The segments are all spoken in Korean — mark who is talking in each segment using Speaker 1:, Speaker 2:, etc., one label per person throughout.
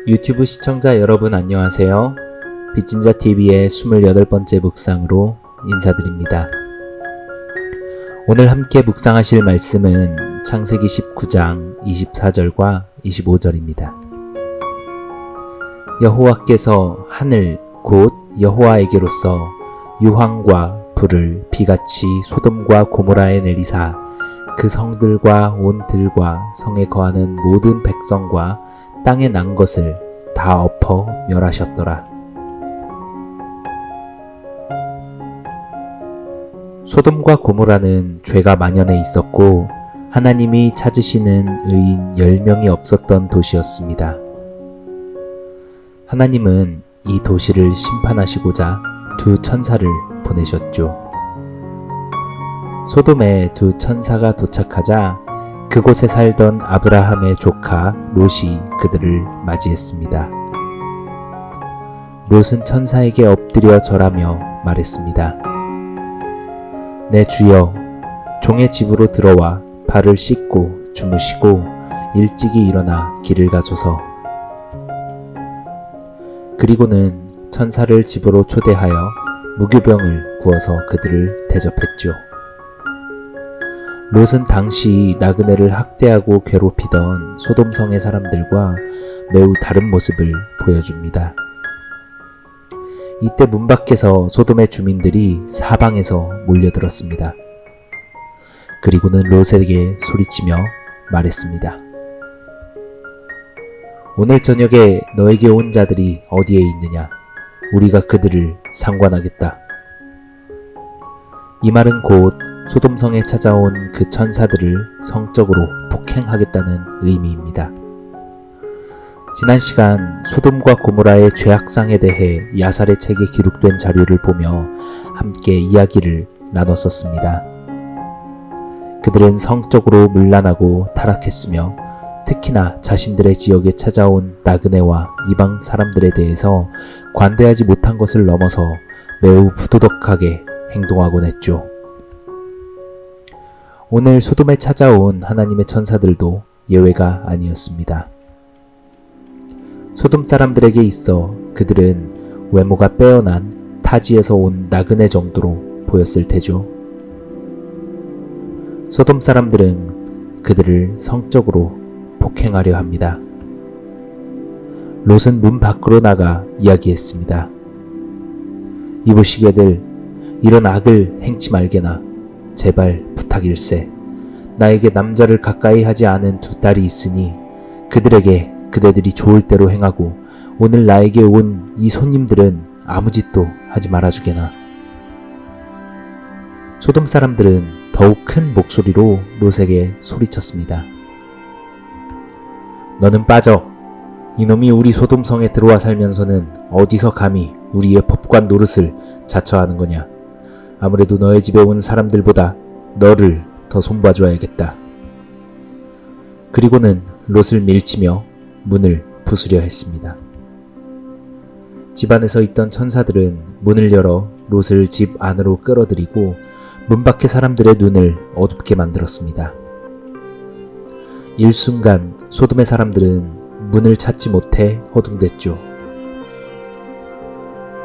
Speaker 1: 유튜브 시청자 여러분 안녕하세요. 빚진자TV의 28번째 묵상으로 인사드립니다. 오늘 함께 묵상하실 말씀은 창세기 19장 24절과 25절입니다. 여호와께서 하늘 곧 여호와에게로서 유황과 불을 비같이 소돔과 고모라에 내리사 그 성들과 온 들과 성에 거하는 모든 백성과 땅에 난 것을 다 엎어 멸하셨더라. 소돔과 고모라는 죄가 만연해 있었고 하나님이 찾으시는 의인 10명이 없었던 도시였습니다. 하나님은 이 도시를 심판하시고자 두 천사를 보내셨죠. 소돔에 두 천사가 도착하자 그곳에 살던 아브라함의 조카 롯이 그들을 맞이했습니다. 롯은 천사에게 엎드려 절하며 말했습니다. 내 주여, 종의 집으로 들어와 발을 씻고 주무시고 일찍이 일어나 길을 가소서. 그리고는 천사를 집으로 초대하여 무교병을 구워서 그들을 대접했죠. 롯은 당시 나그네를 학대하고 괴롭히던 소돔성의 사람들과 매우 다른 모습을 보여줍니다. 이때 문 밖에서 소돔의 주민들이 사방에서 몰려들었습니다. 그리고는 롯에게 소리치며 말했습니다. 오늘 저녁에 너에게 온 자들이 어디에 있느냐? 우리가 그들을 상관하겠다. 이 말은 곧 소돔성에 찾아온 그 천사들을 성적으로 폭행하겠다는 의미입니다. 지난 시간 소돔과 고모라의 죄악상에 대해 야살의 책에 기록된 자료를 보며 함께 이야기를 나눴었습니다. 그들은 성적으로 문란하고 타락했으며 특히나 자신들의 지역에 찾아온 나그네와 이방 사람들에 대해서 관대하지 못한 것을 넘어서 매우 부도덕하게 행동하곤 했죠. 오늘 소돔에 찾아온 하나님의 천사들도 예외가 아니었습니다. 소돔 사람들에게 있어 그들은 외모가 빼어난 타지에서 온 나그네 정도로 보였을 테죠. 소돔 사람들은 그들을 성적으로 폭행하려 합니다. 롯은 문 밖으로 나가 이야기했습니다. 이보시게들 이런 악을 행치 말게나 제발 부탁일세. 나에게 남자를 가까이 하지 않은 두 딸이 있으니 그들에게 그대들이 좋을 대로 행하고 오늘 나에게 온 이 손님들은 아무 짓도 하지 말아주게나. 소돔 사람들은 더욱 큰 목소리로 롯에게 소리쳤습니다. 너는 빠져. 이놈이 우리 소돔성에 들어와 살면서는 어디서 감히 우리의 법관 노릇을 자처하는 거냐. 아무래도 너의 집에 온 사람들보다 너를 더 손봐줘야겠다. 그리고는 롯을 밀치며 문을 부수려 했습니다. 집 안에서 있던 천사들은 문을 열어 롯을 집 안으로 끌어들이고 문 밖의 사람들의 눈을 어둡게 만들었습니다. 일순간 소돔의 사람들은 문을 찾지 못해 허둥댔죠.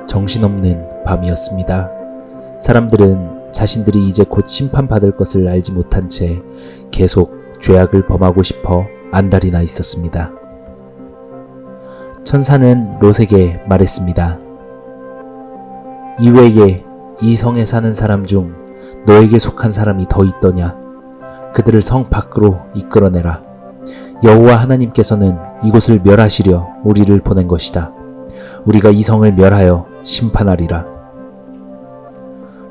Speaker 1: 정신없는 밤이었습니다. 사람들은 자신들이 이제 곧 심판받을 것을 알지 못한 채 계속 죄악을 범하고 싶어 안달이 나 있었습니다. 천사는 롯에게 말했습니다. 이외에 이 성에 사는 사람 중 너에게 속한 사람이 더 있더냐? 그들을 성 밖으로 이끌어내라. 여호와 하나님께서는 이곳을 멸하시려 우리를 보낸 것이다. 우리가 이 성을 멸하여 심판하리라.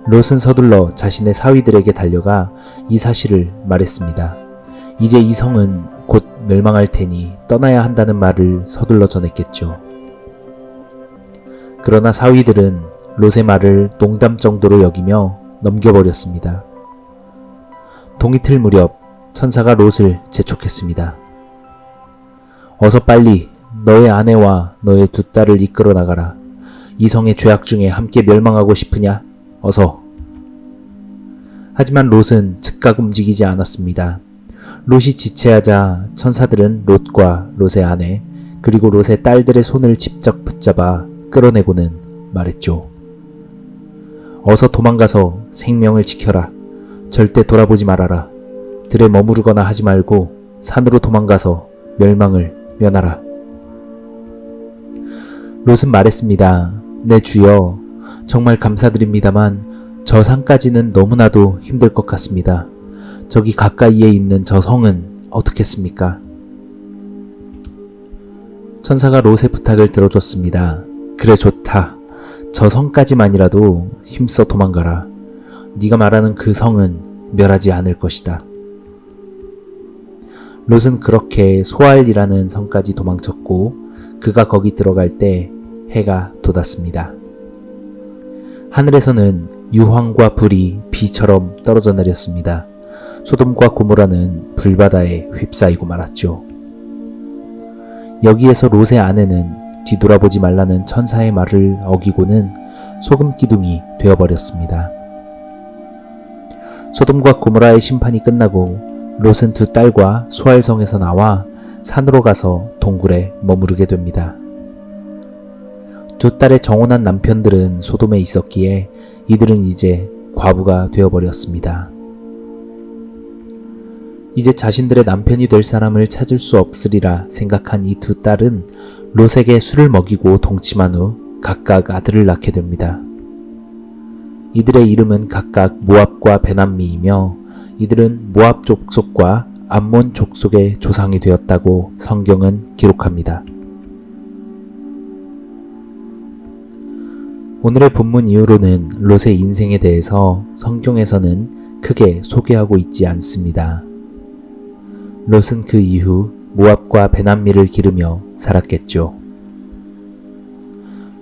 Speaker 1: 롯은 서둘러 자신의 사위들에게 달려가 이 사실을 말했습니다. 이제 이 성은 곧 멸망할 테니 떠나야 한다는 말을 서둘러 전했겠죠. 그러나 사위들은 롯의 말을 농담 정도로 여기며 넘겨버렸습니다. 동이틀 무렵 천사가 롯을 재촉했습니다. 어서 빨리 너의 아내와 너의 두 딸을 이끌어 나가라. 이 성의 죄악 중에 함께 멸망하고 싶으냐? 어서. 하지만 롯은 즉각 움직이지 않았습니다. 롯이 지체하자 천사들은 롯과 롯의 아내 그리고 롯의 딸들의 손을 직접 붙잡아 끌어내고는 말했죠. 어서 도망가서 생명을 지켜라. 절대 돌아보지 말아라. 들에 머무르거나 하지 말고 산으로 도망가서 멸망을 면하라. 롯은 말했습니다. 네 주여, 정말 감사드립니다만 저 산까지는 너무나도 힘들 것 같습니다. 저기 가까이에 있는 저 성은 어떻겠습니까? 천사가 롯의 부탁을 들어줬습니다. 그래 좋다. 저 성까지만이라도 힘써 도망가라. 네가 말하는 그 성은 멸하지 않을 것이다. 롯은 그렇게 소알이라는 성까지 도망쳤고 그가 거기 들어갈 때 해가 돋았습니다. 하늘에서는 유황과 불이 비처럼 떨어져 내렸습니다. 소돔과 고모라는 불바다에 휩싸이고 말았죠. 여기에서 롯의 아내는 뒤돌아보지 말라는 천사의 말을 어기고는 소금 기둥이 되어버렸습니다. 소돔과 고모라의 심판이 끝나고 롯은 두 딸과 소알성에서 나와 산으로 가서 동굴에 머무르게 됩니다. 두 딸의 정혼한 남편들은 소돔에 있었기에 이들은 이제 과부가 되어버렸습니다. 이제 자신들의 남편이 될 사람을 찾을 수 없으리라 생각한 이 두 딸은 롯에게 술을 먹이고 동침한 후 각각 아들을 낳게 됩니다. 이들의 이름은 각각 모압과 베남미이며 이들은 모압 족속과 암몬 족속의 조상이 되었다고 성경은 기록합니다. 오늘의 본문 이후로는 롯의 인생에 대해서 성경에서는 크게 소개하고 있지 않습니다. 롯은 그 이후 모압과 베남미를 기르며 살았겠죠.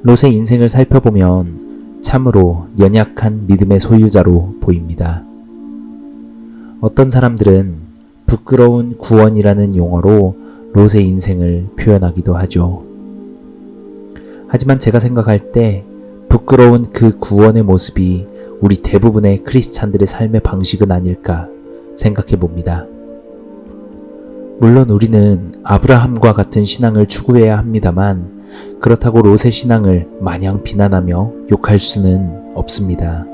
Speaker 1: 롯의 인생을 살펴보면 참으로 연약한 믿음의 소유자로 보입니다. 어떤 사람들은 부끄러운 구원이라는 용어로 롯의 인생을 표현하기도 하죠. 하지만 제가 생각할 때 부끄러운 그 구원의 모습이 우리 대부분의 크리스찬들의 삶의 방식은 아닐까 생각해 봅니다. 물론 우리는 아브라함과 같은 신앙을 추구해야 합니다만 그렇다고 롯의 신앙을 마냥 비난하며 욕할 수는 없습니다.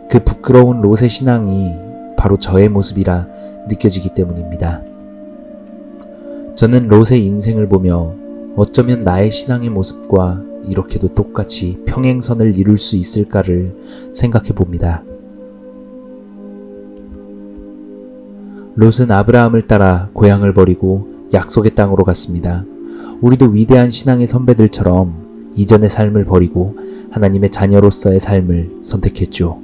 Speaker 1: 그 부끄러운 롯의 신앙이 바로 저의 모습이라 느껴지기 때문입니다. 저는 롯의 인생을 보며 어쩌면 나의 신앙의 모습과 이렇게도 똑같이 평행선을 이룰 수 있을까를 생각해 봅니다. 롯은 아브라함을 따라 고향을 버리고 약속의 땅으로 갔습니다. 우리도 위대한 신앙의 선배들처럼 이전의 삶을 버리고 하나님의 자녀로서의 삶을 선택했죠.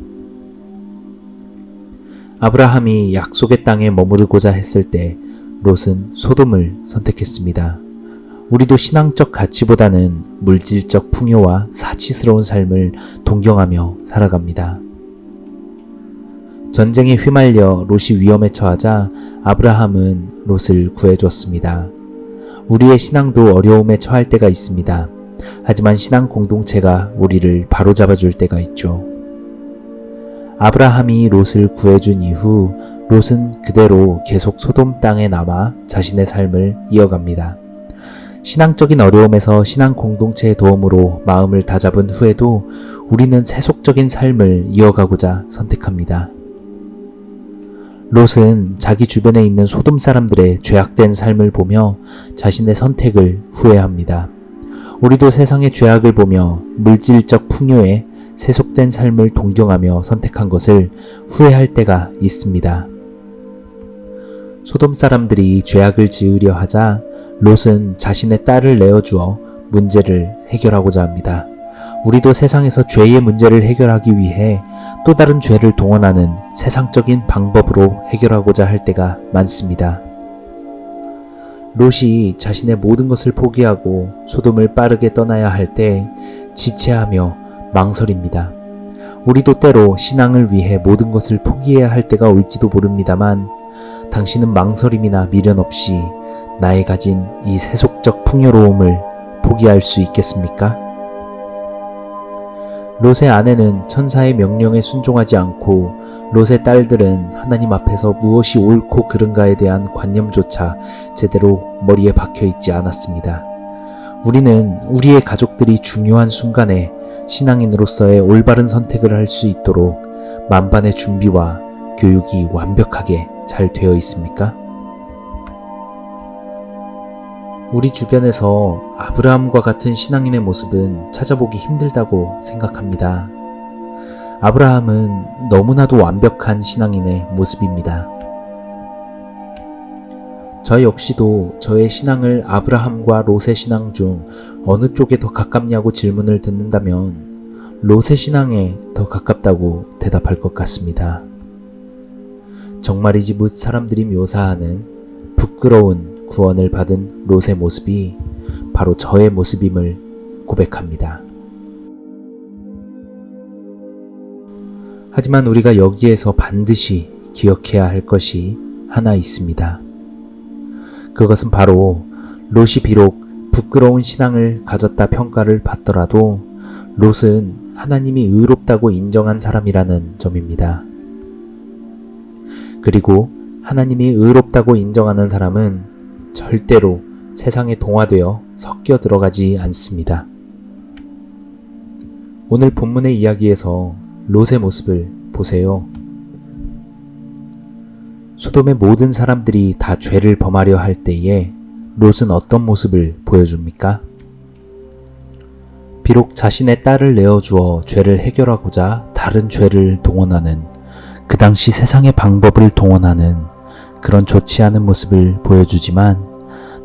Speaker 1: 아브라함이 약속의 땅에 머무르고자 했을 때 롯은 소돔을 선택했습니다. 우리도 신앙적 가치보다는 물질적 풍요와 사치스러운 삶을 동경하며 살아갑니다. 전쟁에 휘말려 롯이 위험에 처하자 아브라함은 롯을 구해줬습니다. 우리의 신앙도 어려움에 처할 때가 있습니다. 하지만 신앙 공동체가 우리를 바로잡아 줄 때가 있죠. 아브라함이 롯을 구해준 이후 롯은 그대로 계속 소돔 땅에 남아 자신의 삶을 이어갑니다. 신앙적인 어려움에서 신앙 공동체의 도움으로 마음을 다잡은 후에도 우리는 세속적인 삶을 이어가고자 선택합니다. 롯은 자기 주변에 있는 소돔 사람들의 죄악된 삶을 보며 자신의 선택을 후회합니다. 우리도 세상의 죄악을 보며 물질적 풍요에 세속된 삶을 동경하며 선택한 것을 후회할 때가 있습니다. 소돔 사람들이 죄악을 지으려 하자 롯은 자신의 딸을 내어주어 문제를 해결하고자 합니다. 우리도 세상에서 죄의 문제를 해결하기 위해 또 다른 죄를 동원하는 세상적인 방법으로 해결하고자 할 때가 많습니다. 롯이 자신의 모든 것을 포기하고 소돔을 빠르게 떠나야 할 때 지체하며 망설입니다. 우리도 때로 신앙을 위해 모든 것을 포기해야 할 때가 올지도 모릅니다만 당신은 망설임이나 미련 없이 나의 가진 이 세속적 풍요로움을 포기할 수 있겠습니까? 롯의 아내는 천사의 명령에 순종하지 않고 롯의 딸들은 하나님 앞에서 무엇이 옳고 그른가에 대한 관념조차 제대로 머리에 박혀 있지 않았습니다. 우리는 우리의 가족들이 중요한 순간에 신앙인으로서의 올바른 선택을 할 수 있도록 만반의 준비와 교육이 완벽하게 잘 되어 있습니까? 우리 주변에서 아브라함과 같은 신앙인의 모습은 찾아보기 힘들다고 생각합니다. 아브라함은 너무나도 완벽한 신앙인의 모습입니다. 저 역시도 저의 신앙을 아브라함과 롯의 신앙 중 어느 쪽에 더 가깝냐고 질문을 듣는다면 롯의 신앙에 더 가깝다고 대답할 것 같습니다. 정말이지 뭇 사람들이 묘사하는 부끄러운 구원을 받은 롯의 모습이 바로 저의 모습임을 고백합니다. 하지만 우리가 여기에서 반드시 기억해야 할 것이 하나 있습니다. 그것은 바로 롯이 비록 부끄러운 신앙을 가졌다 평가를 받더라도 롯은 하나님이 의롭다고 인정한 사람이라는 점입니다. 그리고 하나님이 의롭다고 인정하는 사람은 절대로 세상에 동화되어 섞여 들어가지 않습니다. 오늘 본문의 이야기에서 롯의 모습을 보세요. 소돔의 모든 사람들이 다 죄를 범하려 할 때에 롯은 어떤 모습을 보여줍니까? 비록 자신의 딸을 내어주어 죄를 해결하고자 다른 죄를 동원하는, 그 당시 세상의 방법을 동원하는 그런 좋지 않은 모습을 보여주지만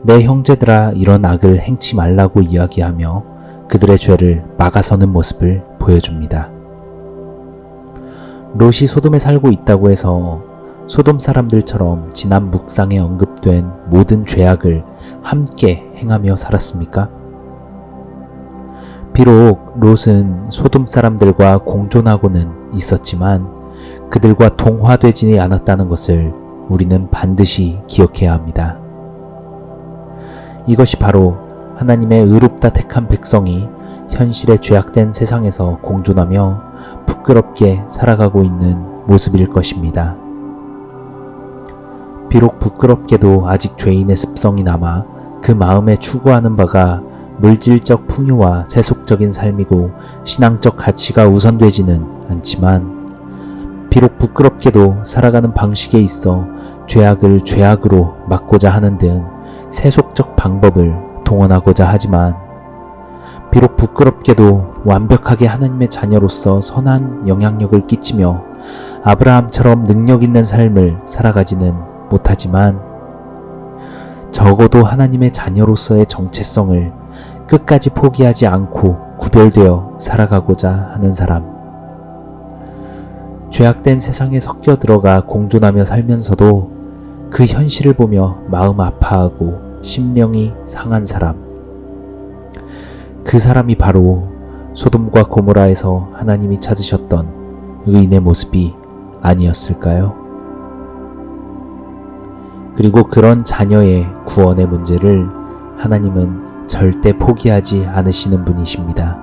Speaker 1: 내 형제들아 이런 악을 행치 말라고 이야기하며 그들의 죄를 막아서는 모습을 보여줍니다. 롯이 소돔에 살고 있다고 해서 소돔 사람들처럼 지난 묵상에 언급된 모든 죄악을 함께 행하며 살았습니까? 비록 롯은 소돔 사람들과 공존하고는 있었지만 그들과 동화되지 않았다는 것을 우리는 반드시 기억해야 합니다. 이것이 바로 하나님의 의롭다 택한 백성이 현실의 죄악된 세상에서 공존하며 부끄럽게 살아가고 있는 모습일 것입니다. 비록 부끄럽게도 아직 죄인의 습성이 남아 그 마음에 추구하는 바가 물질적 풍요와 세속적인 삶이고 신앙적 가치가 우선되지는 않지만 비록 부끄럽게도 살아가는 방식에 있어 죄악을 죄악으로 막고자 하는 등 세속적 방법을 동원하고자 하지만 비록 부끄럽게도 완벽하게 하나님의 자녀로서 선한 영향력을 끼치며 아브라함처럼 능력 있는 삶을 살아가지는 못하지만 적어도 하나님의 자녀로서의 정체성을 끝까지 포기하지 않고 구별되어 살아가고자 하는 사람, 죄악된 세상에 섞여 들어가 공존하며 살면서도 그 현실을 보며 마음 아파하고 심령이 상한 사람, 그 사람이 바로 소돔과 고모라에서 하나님이 찾으셨던 의인의 모습이 아니었을까요? 그리고 그런 자녀의 구원의 문제를 하나님은 절대 포기하지 않으시는 분이십니다.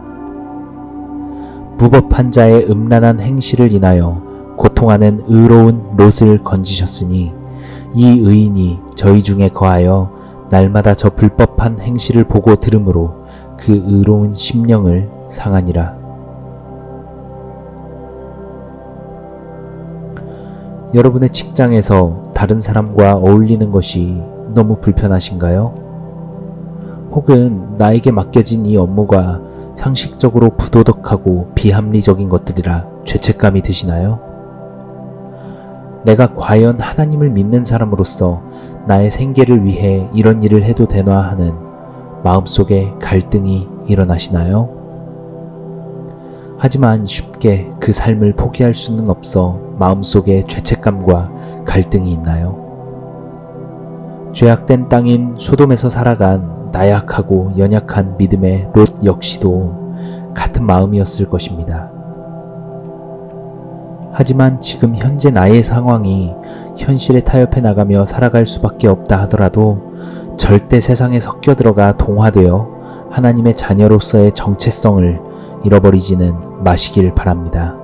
Speaker 1: 무법한 자의 음란한 행실을 인하여 고통하는 의로운 롯을 건지셨으니 이 의인이 저희 중에 거하여 날마다 저 불법한 행실을 보고 들으므로 그 의로운 심령을 상하니라. 여러분의 직장에서 다른 사람과 어울리는 것이 너무 불편하신가요? 혹은 나에게 맡겨진 이 업무가 상식적으로 부도덕하고 비합리적인 것들이라 죄책감이 드시나요? 내가 과연 하나님을 믿는 사람으로서 나의 생계를 위해 이런 일을 해도 되나 하는 마음속에 갈등이 일어나시나요? 하지만 쉽게 그 삶을 포기할 수는 없어 마음속에 죄책감과 갈등이 있나요? 죄악된 땅인 소돔에서 살아간 나약하고 연약한 믿음의 롯 역시도 같은 마음이었을 것입니다. 하지만 지금 현재 나의 상황이 현실에 타협해 나가며 살아갈 수밖에 없다 하더라도 절대 세상에 섞여 들어가 동화되어 하나님의 자녀로서의 정체성을 잃어버리지는 마시길 바랍니다.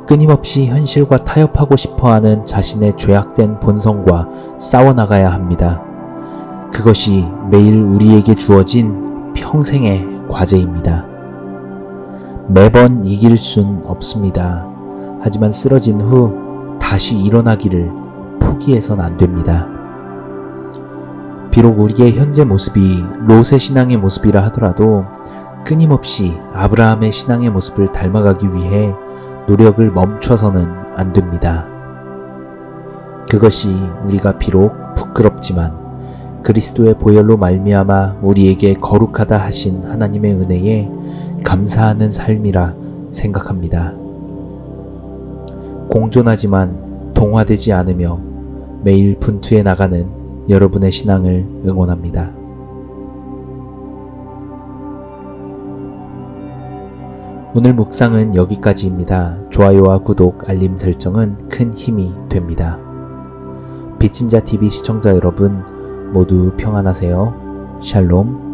Speaker 1: 끊임없이 현실과 타협하고 싶어하는 자신의 죄악된 본성과 싸워나가야 합니다. 그것이 매일 우리에게 주어진 평생의 과제입니다. 매번 이길 순 없습니다. 하지만 쓰러진 후 다시 일어나기를 포기해선 안 됩니다. 비록 우리의 현재 모습이 롯의 신앙의 모습이라 하더라도 끊임없이 아브라함의 신앙의 모습을 닮아가기 위해 노력을 멈춰서는 안 됩니다. 그것이 우리가 비록 부끄럽지만 그리스도의 보혈로 말미암아 우리에게 거룩하다 하신 하나님의 은혜에 감사하는 삶이라 생각합니다. 공존하지만 동화되지 않으며 매일 분투해 나가는 여러분의 신앙을 응원합니다. 오늘 묵상은 여기까지입니다. 좋아요와 구독, 알림 설정은 큰 힘이 됩니다. 빛인자TV 시청자 여러분 모두 평안하세요. 샬롬.